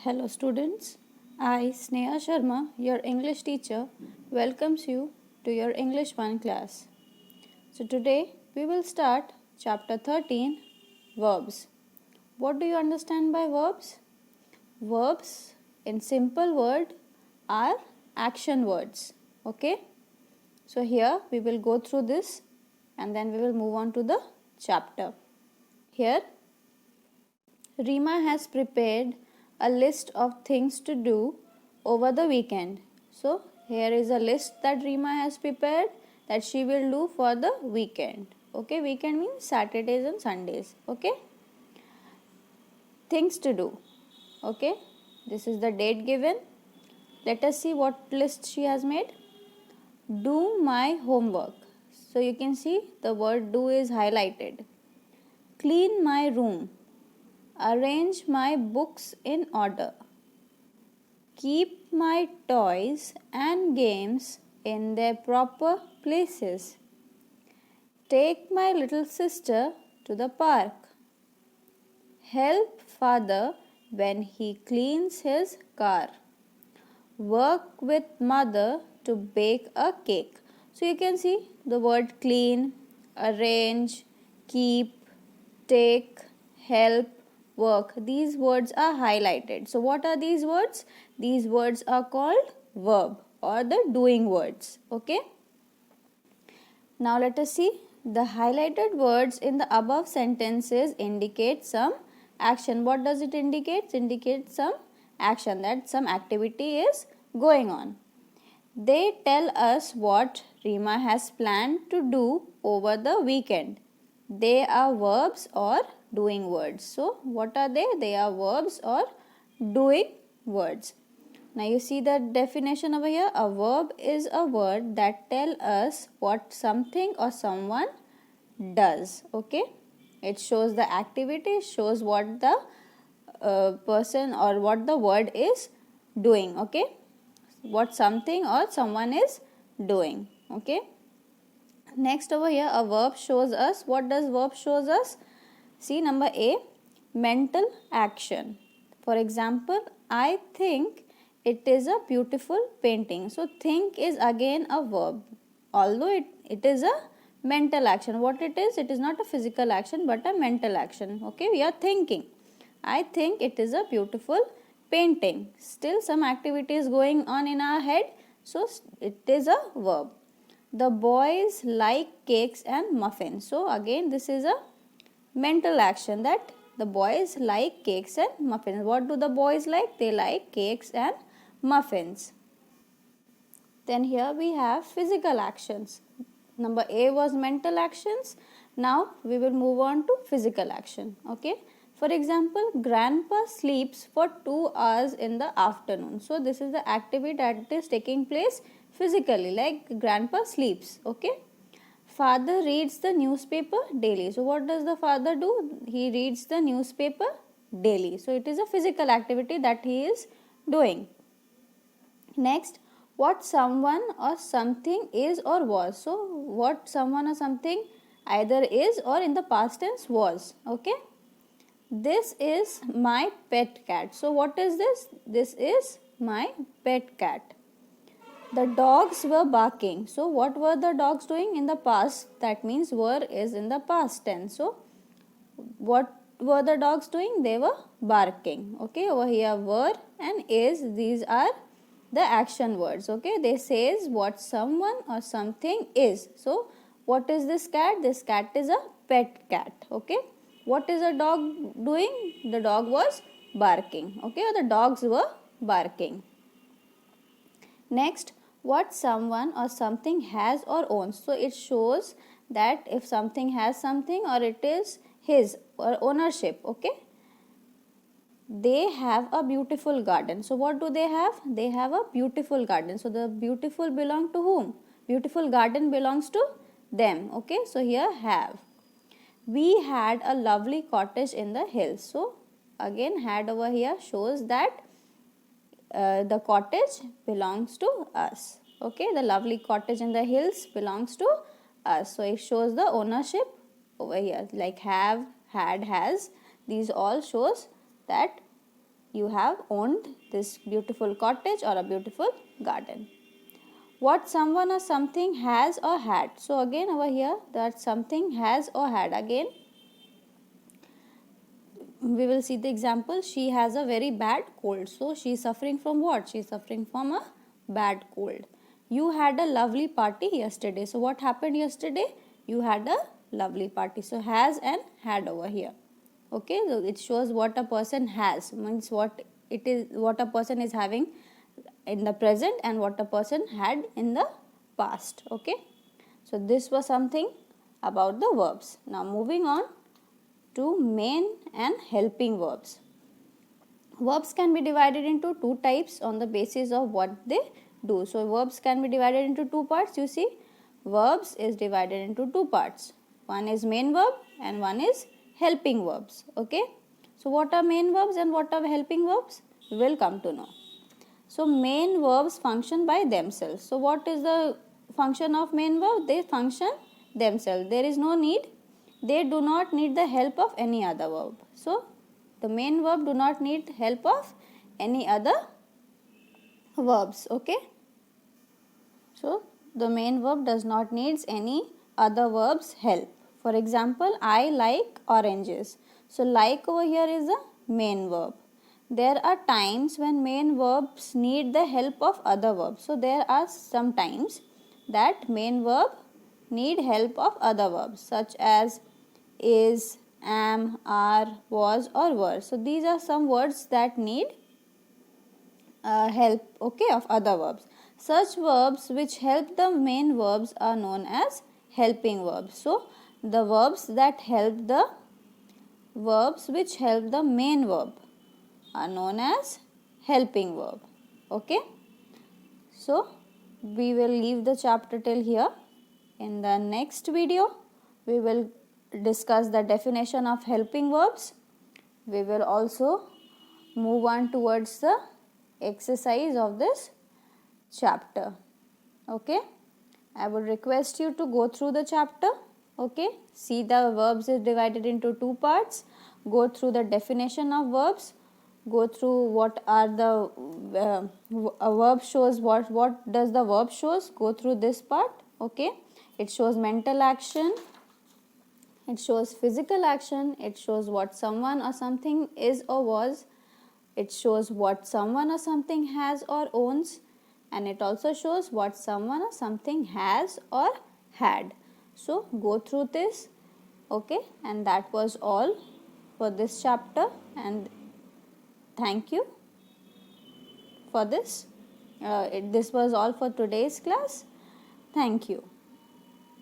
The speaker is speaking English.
Hello students, I Sneha Sharma, your English teacher, welcomes you to your English 1 class. So today we will start chapter 13, verbs. What do you understand by verbs? Verbs in simple word are action words. Okay? So here we will go through this and then we will move on to the chapter. Here Rima has prepared a list of things to do over the weekend. So, here is a list that Rima has prepared that she will do for the weekend. Okay, weekend means Saturdays and Sundays. Okay, things to do. Okay, this is the date given. Let us see what list she has made. Do my homework. So, you can see the word do is highlighted. Clean my room. Arrange my books in order. Keep my toys and games in their proper places. Take my little sister to the park. Help father when he cleans his car. Work with mother to bake a cake. So you can see the word clean, arrange, keep, take, help, work. These words are highlighted. So what are these words? These words are called verb or the doing words. Okay. Now let us see. The highlighted words in the above sentences indicate some action. What does it indicate? It indicates some action, that some activity is going on. They tell us what Rima has planned to do over the weekend. They are verbs or doing words. So, what are they? They are verbs or doing words. Now, you see the definition over here. A verb is a word that tell us what something or someone does. Okay. It shows the activity, shows what the person or what the word is doing. Okay. What something or someone is doing. Okay. Next over here, a verb shows us. What does verb shows us? See number A, mental action. For example, I think it is a beautiful painting. So, think is again a verb. Although it is a mental action. What it is? It is not a physical action but a mental action. Okay, we are thinking. I think it is a beautiful painting. Still some activity is going on in our head. So, it is a verb. The boys like cakes and muffins. So, again this is a mental action that the boys like cakes and muffins. What do the boys like? They like cakes and muffins. Then here we have physical actions. Number A was mental actions. Now we will move on to physical action. Okay. For example, grandpa sleeps for 2 hours in the afternoon. So this is the activity that is taking place physically, like grandpa sleeps. Okay. Father reads the newspaper daily. So what does the father do? He reads the newspaper daily. So it is a physical activity that he is doing. Next, what someone or something is or was. So what someone or something either is or in the past tense was. Okay. This is my pet cat. So what is this? This is my pet cat. The dogs were barking. So what were the dogs doing in the past? That means were is in the past tense. So what were the dogs doing? They were barking. Okay, over here were and is, these are the action words. Okay, they says what someone or something is. So what is this cat? This cat is a pet cat. Okay, what is a dog doing? The dog was barking. Okay, or the dogs were barking. Next, what someone or something has or owns. So it shows that if something has something or it is his or ownership. Okay, they have a beautiful garden. So what do they have? They have a beautiful garden. So the beautiful belong to whom? Beautiful garden belongs to them. Okay, so here have. We had a lovely cottage in the hills. So again had over here shows that the cottage belongs to us. Okay, the lovely cottage in the hills belongs to us. So it shows the ownership over here, like have, had, has. These all shows that you have owned this beautiful cottage or a beautiful garden. What someone or something has or had. So again over here, that something has or had. Again we will see the example. She has a very bad cold. So she is suffering from what? She is suffering from a bad cold. You had a lovely party yesterday. So what happened yesterday? You had a lovely party. So has and had over here. Okay, so it shows what a person has, means what it is, what a person is having in the present and what a person had in the past. Okay, so this was something about the verbs. Now moving on to main and helping verbs. Verbs can be divided into two types on the basis of what they do. So verbs can be divided into two parts. You see, verbs is divided into two parts. One is main verb and one is helping verbs. Okay, so what are main verbs and what are helping verbs? We will come to know. So main verbs function by themselves. So what is the function of main verb? They function themselves. There is no need, they do not need the help of any other verb. So the main verb do not need help of any other verbs. Okay, so the main verb does not needs any other verbs help. For example, I like oranges. So like over here is a main verb. There are times when main verbs need the help of other verbs. So there are some times that main verb need help of other verbs such as is, am, are, was or were. So these are some words that need help, okay, of other verbs. Such verbs which help the main verbs are known as helping verbs. So the verbs that help the verbs which help the main verb are known as helping verb. Okay, so we will leave the chapter till here. In the next video we will discuss the definition of helping verbs. We will also move on towards the exercise of this chapter. Okay, I would request you to go through the chapter. Okay, see the verbs is divided into two parts. Go through the definition of verbs. Go through what are the a verb shows, what does the verb shows. Go through this part. Okay, it shows mental action, it shows physical action, it shows what someone or something is or was, it shows what someone or something has or owns, and it also shows what someone or something has or had. So go through this. Okay, and that was all for this chapter, and thank you for this. This was all for today's class. Thank you.